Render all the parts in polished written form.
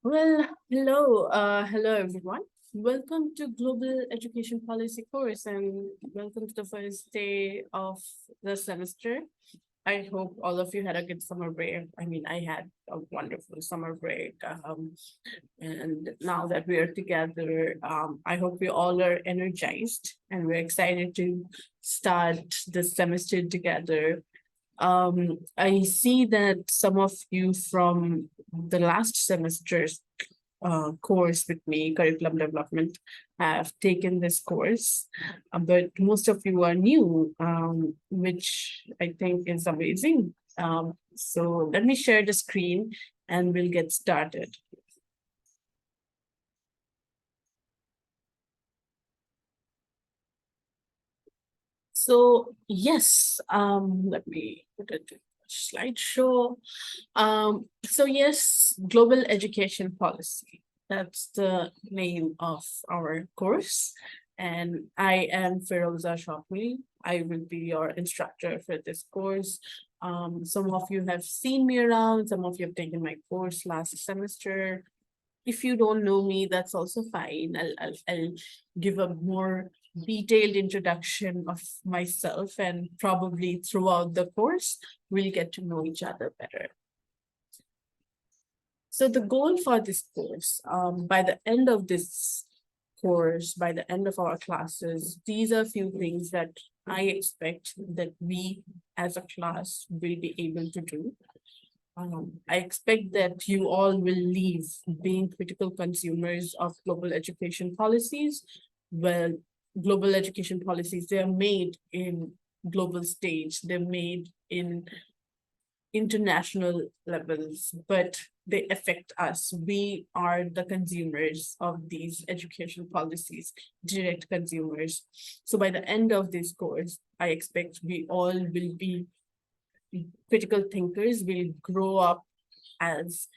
Hello everyone. Welcome to Global Education Policy course and welcome to the first day of the semester. I hope all of you had a good summer break. I mean, I had a wonderful summer break. And now that we are together, I hope we all are energized and we're excited to start the semester together. I see that some of you from the last semester's course with me, curriculum development, have taken this course, but most of you are new, which I think is amazing. So let me share the screen and we'll get started. So yes, let me put it in slideshow. Yes, global education policy. That's the name of our course. And I am Feroza Shokmi. I will be your instructor for this course. Some of you have seen me around, some of you have taken my course last semester. If you don't know me, that's also fine. I'll give a more detailed introduction of myself, and probably throughout the course, we'll get to know each other better. So the goal for this course, by the end of this course, by the end of our classes, these are a few things that I expect that we as a class will be able to do. I expect that you all will leave being critical consumers of global education policies. Well, global education policies, they're made in global stage, they're made in international levels, but they affect us. We are the consumers of these education policies, direct consumers. So by the end of this course, I expect we all will be critical thinkers, will grow up as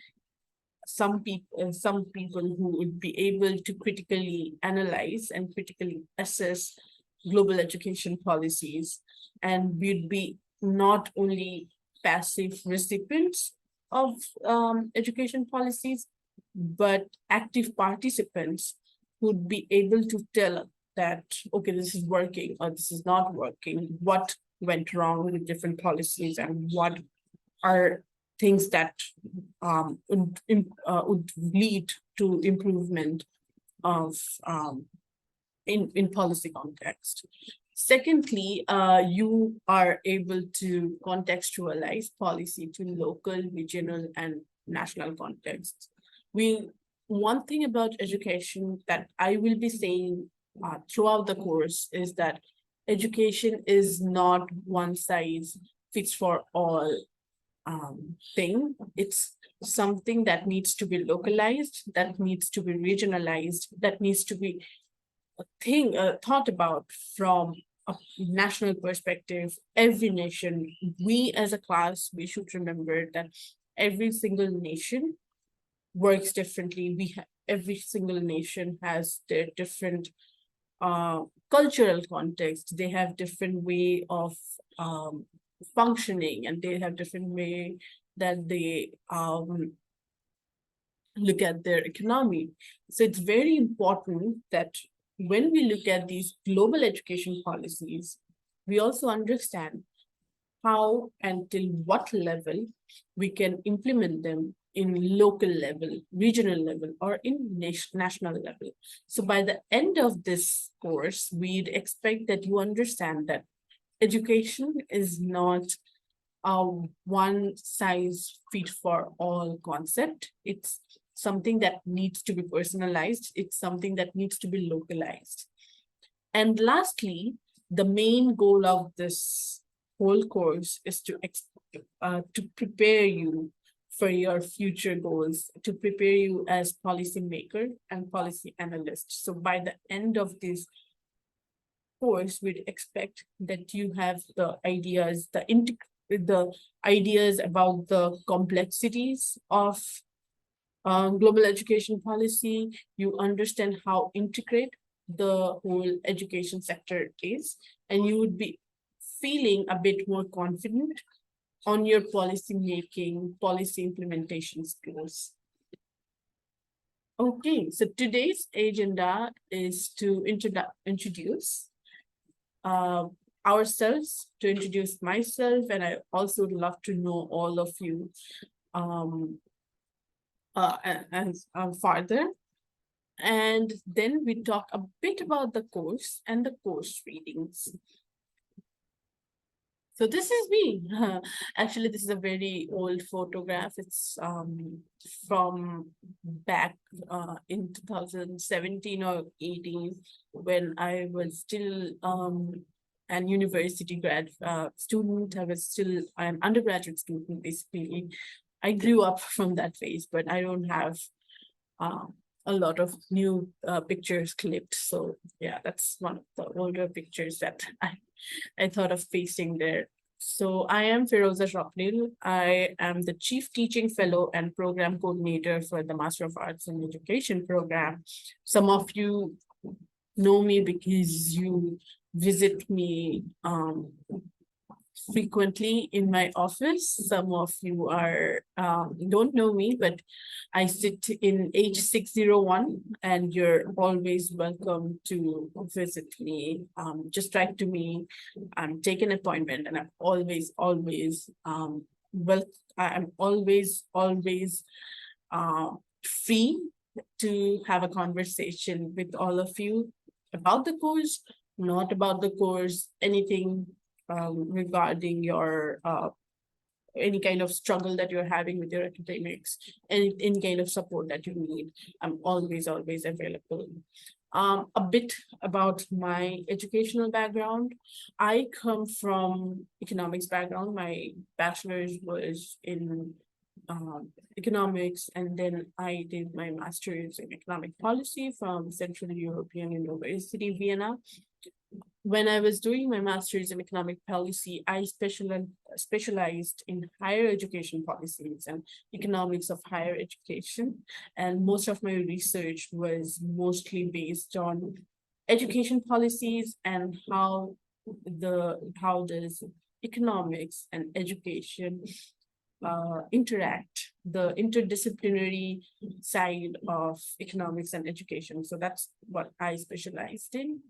some people who would be able to critically analyze and critically assess global education policies, and we'd be not only passive recipients of education policies, but active participants who'd be able to tell that, okay, this is working or this is not working, what went wrong with different policies, and what are things that would lead to improvement of in policy context. Secondly, you are able to contextualize policy to local, regional, and national contexts. We One thing about education that I will be saying throughout the course is that education is not one size fits for all thing. It's something that needs to be localized, that needs to be regionalized, that needs to be thought about from a national perspective. Every nation, we as a class, we should remember that every single nation works differently. Every single nation has their different uh, cultural context. They have different way of um, functioning, and they have different way that they look at their economy. So it's very important that when we look at these global education policies, we also understand how and till what level we can implement them in local level, regional level, or in national level. So by the end of this course, we'd expect that you understand that education is not a one size fit for all concept. It's something that needs to be personalized. It's something that needs to be localized. And lastly, the main goal of this whole course is to prepare you for your future goals, to prepare you as policymaker and policy analyst. So by the end of this course, we'd expect that you have the ideas about the complexities of global education policy. You understand how integrate the whole education sector is, and you would be feeling a bit more confident on your policy making, policy implementation skills. Okay, so today's agenda is to introduce uh, ourselves, to introduce myself, and I also would love to know all of you um, and farther. And then we talk a bit about the course and the course readings. So this is me. Actually, this is a very old photograph. It's from back in 2017 or 18 when I was still an university grad student. I was still an undergraduate student, basically. I grew up from that phase, but I don't have uh, a lot of new pictures clipped. So yeah, that's one of the older pictures that I thought of pasting there. So I am Firoza Shropnil. I am the Chief Teaching Fellow and Program Coordinator for the Master of Arts in Education program. Some of you know me because you visit me frequently in my office. Some of you are don't know me, but I sit in H601, and you're always welcome to visit me. Just write to me, take an appointment, and I'm always well. I'm always uh, free to have a conversation with all of you about the course, not about the course, anything regarding your any kind of struggle that you're having with your academics, any kind of support that you need. I'm always available. A bit about my educational background. I come from economics background. My bachelor's was in economics, and then I did my master's in economic policy from Central European University, Vienna. When I was doing my master's in economic policy, I specialized in higher education policies and economics of higher education. And most of my research was mostly based on education policies and how does economics and education interact, the interdisciplinary side of economics and education. So that's what I specialized in.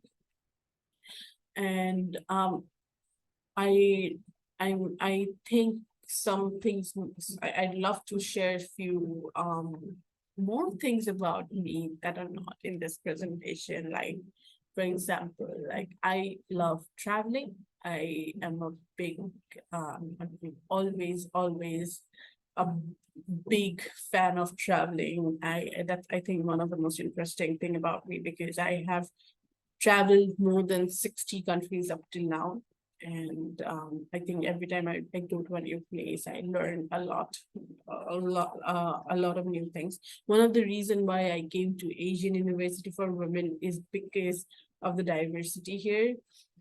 And I I think some things I'd love to share a few more things about me that are not in this presentation. Like, for example, like I love traveling. I am a big always a big fan of traveling. That's I think one of the most interesting thing about me, because I have traveled more than 60 countries up till now. And I think every time I go to a new place, I learn a lot of new things. One of the reasons why I came to Asian University for Women is because of the diversity here.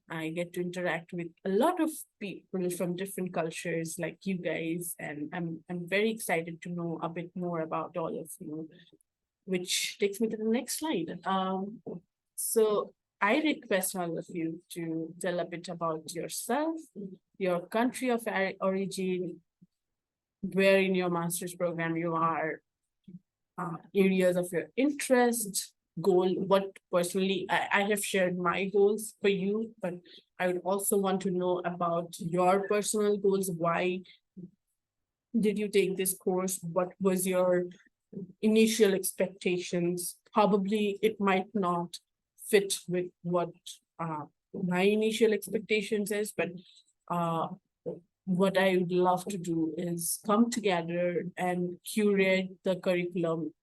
I get to interact with a lot of people from different cultures like you guys, and I'm very excited to know a bit more about all of you, which takes me to the next slide. So I request all of you to tell a bit about yourself, your country of origin, where in your master's program you are, areas of your interest, goal. What personally, I have shared my goals for you, but I would also want to know about your personal goals. Why did you take this course? What was your initial expectations? Probably it might not fit with what my initial expectations is, but uh, what I would love to do is come together and curate the curriculum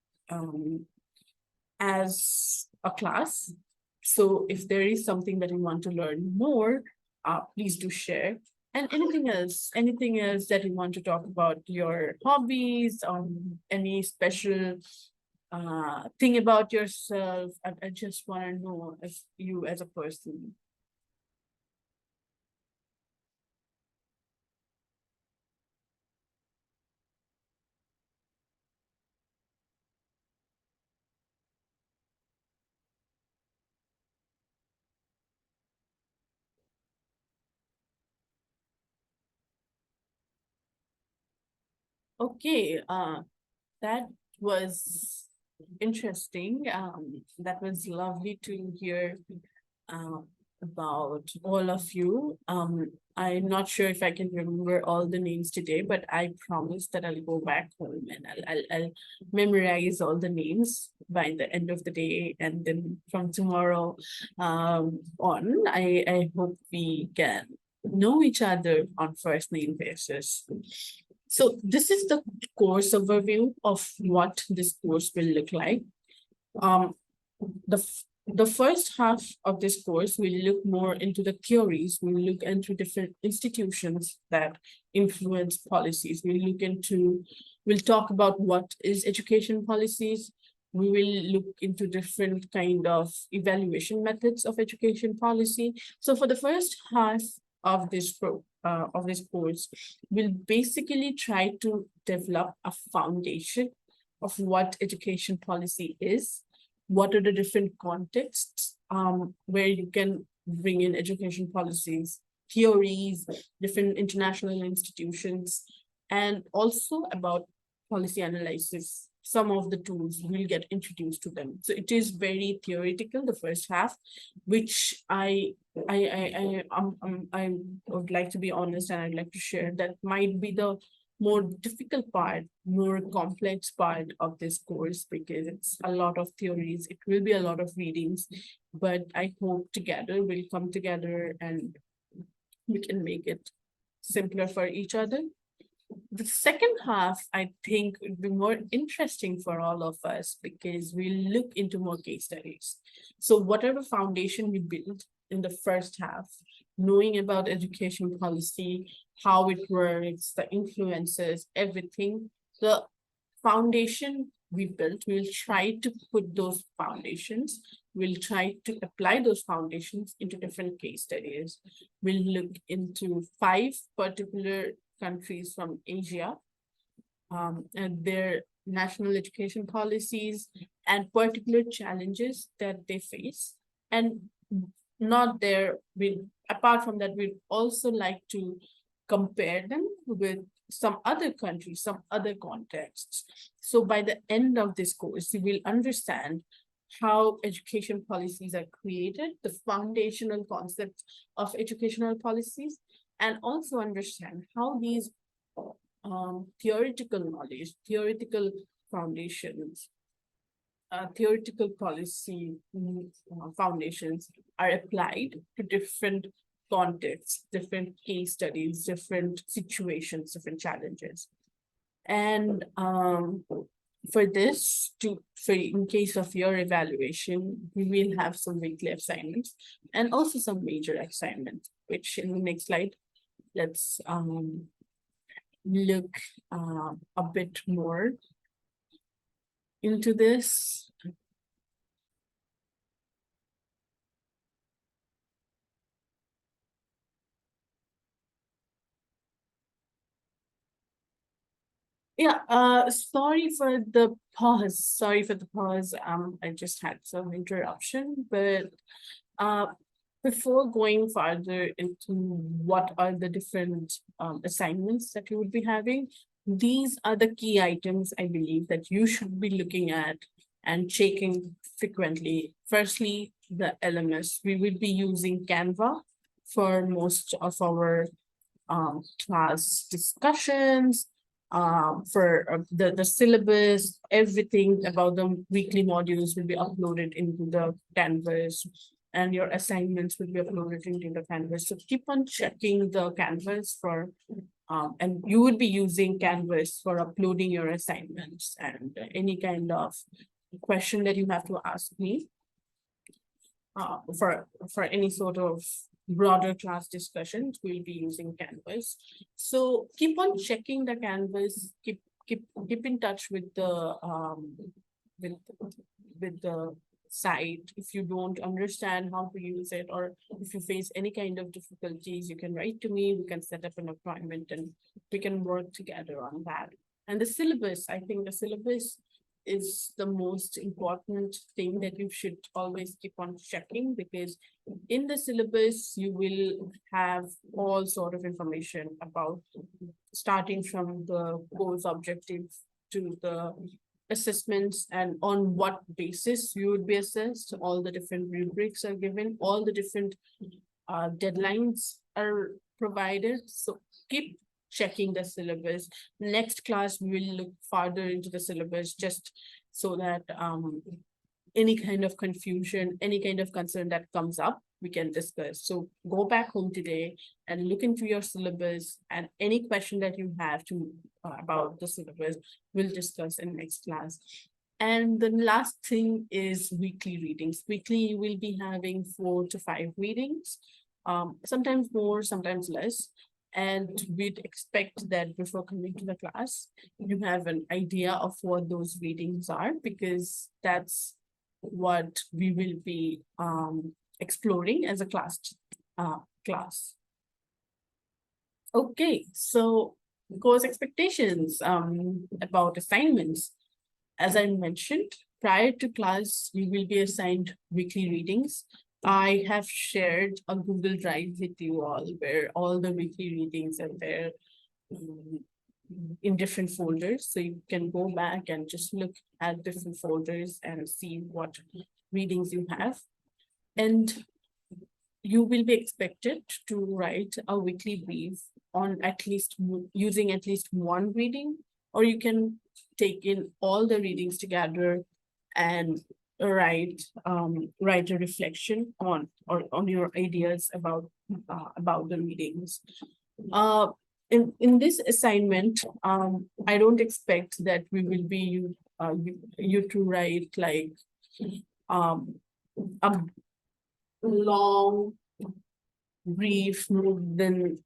as a class. So if there is something that you want to learn more, please do share. And anything else that you want to talk about, your hobbies, any special thing about yourself. I just want to know as you as a person. Okay, that was interesting. That was lovely to hear about all of you. I'm not sure if I can remember all the names today, but I promise that I'll go back home and I'll memorize all the names by the end of the day. And then from tomorrow on, I hope we can know each other on first name basis. So this is the course overview of what this course will look like. Um, the first half of this course will look more into the theories. We'll look into different institutions that influence policies. We'll talk about what is education policies. We will look into different kind of evaluation methods of education policy. So for the first half of this course, we'll basically try to develop a foundation of what education policy is, what are the different contexts where you can bring in education policies, theories, different international institutions, and also about policy analysis. Some of the tools will get introduced to them. So it is very theoretical, the first half, which I would like to be honest, and I'd like to share that might be the more difficult part, more complex part of this course, because it's a lot of theories. It will be a lot of readings, but I hope together we'll come together and we can make it simpler for each other. The second half, I think, would be more interesting for all of us because we'll look into more case studies. So whatever foundation we build in the first half, knowing about education policy, how it works, the influences, everything, the foundation we built, we'll try to put those foundations, we'll try to apply those foundations into different case studies. We'll look into 5 particular countries from Asia and their national education policies and particular challenges that they face. And not there, apart from that, we'd also like to compare them with some other countries, some other contexts. So by the end of this course, you will understand how education policies are created, the foundational concepts of educational policies, and also understand how these theoretical knowledge, theoretical foundations, theoretical policy foundations are applied to different contexts, different case studies, different situations, different challenges. And for this, for in case of your evaluation, we will have some weekly assignments and also some major assignments, which in the next slide, let's look a bit more into this. Yeah, sorry for the pause. Sorry for the pause. I just had some interruption, but uh, before going further into what are the different assignments that you would be having, these are the key items I believe that you should be looking at and checking frequently. Firstly, the LMS. We will be using Canva for most of our class discussions, for the syllabus, everything about the weekly modules will be uploaded into the Canvas, and your assignments will be uploaded into the Canvas. So keep on checking the Canvas for, and you would be using Canvas for uploading your assignments and any kind of question that you have to ask me for any sort of broader class discussions, we'll be using Canvas. So keep on checking the Canvas, keep in touch with the with with the site. If you don't understand how to use it, or if you face any kind of difficulties, you can write to me, we can set up an appointment and we can work together on that. And the syllabus, I think the syllabus is the most important thing that you should always keep on checking, because in the syllabus you will have all sort of information about starting from the course objectives to the assessments and on what basis you would be assessed. All the different rubrics are given, all the different deadlines are provided. So keep checking the syllabus. Next class, we will look farther into the syllabus just so that any kind of confusion, any kind of concern that comes up, we can discuss. So go back home today and look into your syllabus, and any question that you have to about the syllabus, we'll discuss in next class. And the last thing is weekly readings. Weekly, you will be having 4 to 5 readings, sometimes more, sometimes less. And we'd expect that before coming to the class, you have an idea of what those readings are, because that's what we will be exploring as a class. Okay, so course expectations about assignments. As I mentioned, prior to class, you will be assigned weekly readings. I have shared a Google Drive with you all where all the weekly readings are there in different folders. So you can go back and just look at different folders and see what readings you have. And you will be expected to write a weekly brief on at least using at least one reading, or you can take in all the readings together and write a reflection on your ideas about the readings. In this assignment, I don't expect that we will be you to write like a long brief more than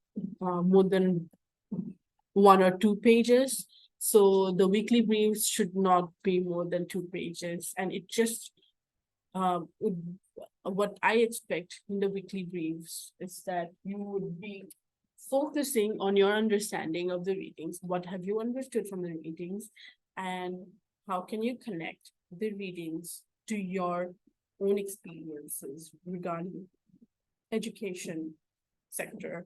1 or 2 pages. So the weekly briefs should not be more than 2 pages, and it just what I expect in the weekly briefs is that you would be focusing on your understanding of the readings. What have you understood from the readings, and how can you connect the readings to your own experiences regarding education sector.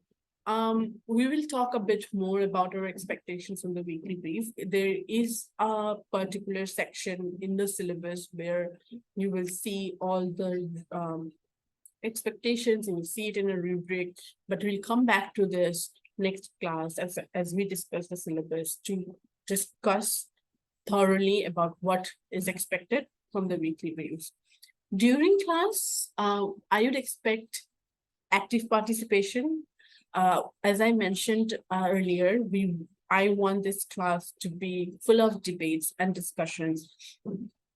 We will talk a bit more about our expectations from the weekly brief. There is a particular section in the syllabus where you will see all the expectations, and you see it in a rubric, but we'll come back to this next class as we discuss the syllabus to discuss thoroughly about what is expected from the weekly briefs. During class, I would expect active participation. As I mentioned earlier, I want this class to be full of debates and discussions.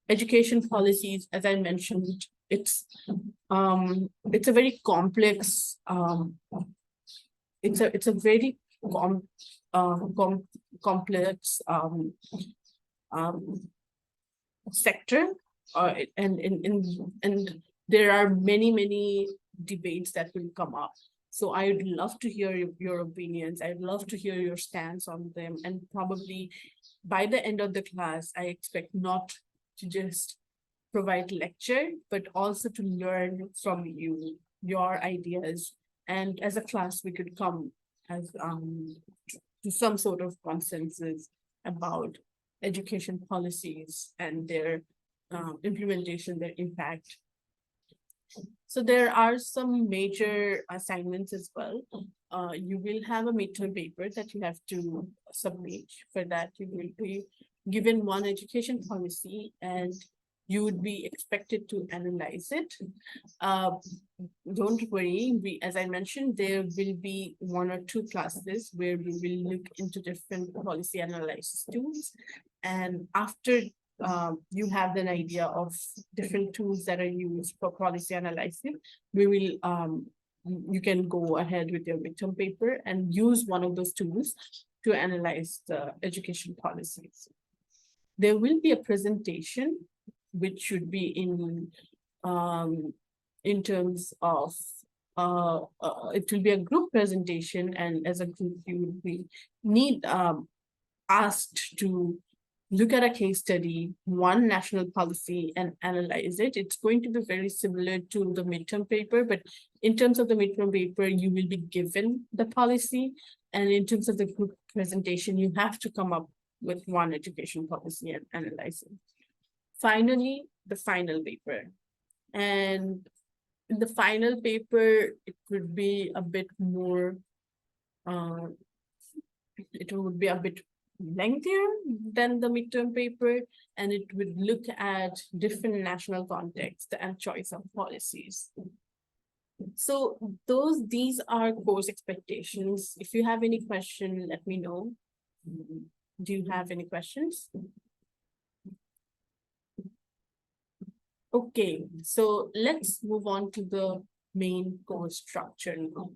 Education policies, as I mentioned, it's a very complex it's a very complex sector, and there are many debates that will come up. So I'd love to hear your opinions. I'd love to hear your stance on them. And probably by the end of the class, I expect not to just provide lecture, but also to learn from you, your ideas. And as a class, we could come as to some sort of consensus about education policies and their implementation, their impact. So there are some major assignments as well. You will have a midterm paper that you have to submit. For that, you will be given one education policy, and you would be expected to analyze it. Don't worry, as I mentioned, there will be 1 or 2 classes where we will look into different policy analysis tools. And after you have an idea of different tools that are used for policy analysis, we will you can go ahead with your midterm paper and use one of those tools to analyze the education policies. There will be a presentation which should be in terms of it will be a group presentation, and as a group you would be asked to look at a case study, one national policy, and analyze it. It's going to be very similar to the midterm paper, but in terms of the midterm paper, you will be given the policy. And in terms of the group presentation, you have to come up with one education policy and analyzing. Finally, the final paper. And in the final paper, it would be a bit more, it would be a bit lengthier than the midterm paper, and it would look at different national context and choice of policies. So these are course expectations. If you have any question, let me know. Do you have any questions? Okay, so let's move on to the main course structure now.